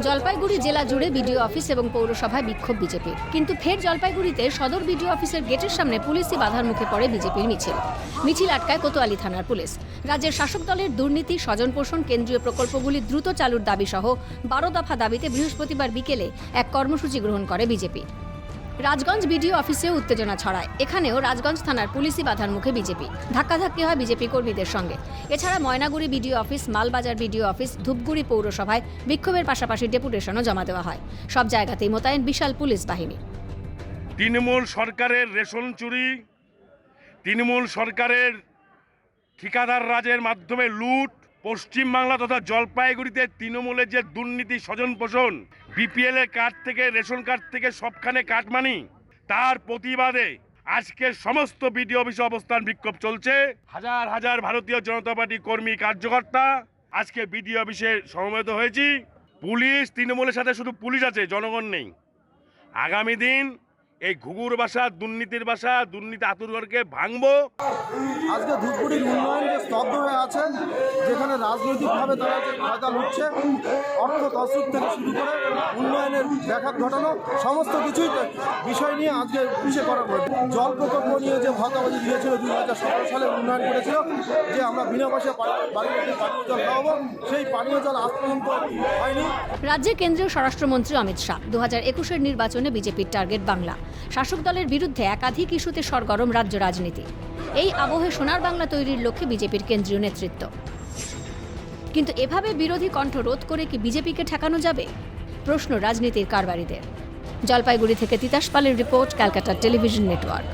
জলপাইগুড়ি জেলা জুড়ে BDO office এবং পৌরসভায় বিক্ষোভ বিজেপির, কিন্তু ফের জলপাইগুড়িতে সদর বিডিও অফিসের গেটের সামনে পুলিশি বাধার মুখে পড়ে বিজেপির মিছিল আটকায় কোতোয়ালি থানার পুলিশ। রাজ্যের শাসক দলের দুর্নীতি, স্বজনপোষণ, কেন্দ্রীয় প্রকল্পগুলি দ্রুত চালুর দাবি সহ 12 দফা দাবিতে বৃহস্পতিবার বিকেলে এক কর্মসূচি গ্রহণ করে বিজেপি। রাজগঞ্জ বিডিও অফিসেও উত্তেজনা ছড়ায়। এখানেও রাজগঞ্জ থানার পুলিশি বাধার মুখে বিজেপি, ধাক্কাধাক্কি হয় বিজেপি কর্মীদের সঙ্গে। এছাড়া Maynaguri BDO office, Malbazar BDO office, Dhupguri পৌরসভায় বিক্ষোভের পাশাপাশি ডেপুটেশনও জমা দেওয়া হয়। সব জায়গাতেই মোতায়েন বিশাল পুলিশ বাহিনী। তৃণমূল সরকারের রেশন চুরি, তৃণমূল সরকারের ঠিকাদার রাজের মাধ্যমে লুট, পশ্চিমবাংলা তথা জলপাইগুড়িতে তৃণমূলের যে দুর্নীতি, স্বজনপোষণ, বিপিএল এর কার্ড থেকে রেশন কার্ড থেকে সবখানে কাটমানি, তার প্রতিবাদে আজকে সমস্ত বিডিও অফিসে অবস্থান বিক্ষোভ চলছে। হাজার হাজার ভারতীয় জনতা পার্টি কর্মী, কার্যকর্তা আজকে বিডিও অফিসে সমবেত হয়েছি। পুলিশ, তৃণমূলের সাথে শুধু পুলিশ আছে, জনগণ নেই। আগামী দিন এই ঘুঘুর বাসা, দুর্নীতির বাসা, দুর্নীতি আতুরঘরকে ভাঙবো। আজকে ধূপগুড়ির উন্নয়ন যে স্তব্ধ হয়ে আছে, যেখানে রাজনৈতিকভাবে তারা যে ফায়দা লুটছে, অর্থ তসরুপ থেকে শুরু করে উন্নয়নের ব্যাঘাত ঘটানো, সমস্ত কিছুই বিষয় নিয়ে আজকে পিছিয়ে করা হয়েছে। জল প্রকল্প নিয়ে যে ভাতাবাজি দিয়েছিল 2017 সালে উন্নয়ন করেছিল, যে আমরা বিনা পয়সা বাড়িতে পানীয় জল খাওয়াবো, সেই পানীয় জল আজ পর্যন্ত হয়নি। রাজ্যের কেন্দ্রীয় স্বরাষ্ট্রমন্ত্রী অমিত শাহ 2021-এর নির্বাচনে বিজেপির টার্গেট বাংলা। শাসক দলের বিরুদ্ধে একাধিক ইস্যুতে সরগরম রাজ্য রাজনীতি। এই আবহে সোনার বাংলা তৈরির লক্ষ্যে বিজেপির কেন্দ্রীয় নেতৃত্ব। কিন্তু এভাবে বিরোধী কণ্ঠ রোধ করে কি বিজেপিকে ঠেকানো যাবে? প্রশ্ন রাজনীতির কারবারিদের। জলপাইগুড়ি থেকে তিতাস পালের রিপোর্ট, ক্যালকাটা টেলিভিশন নেটওয়ার্ক।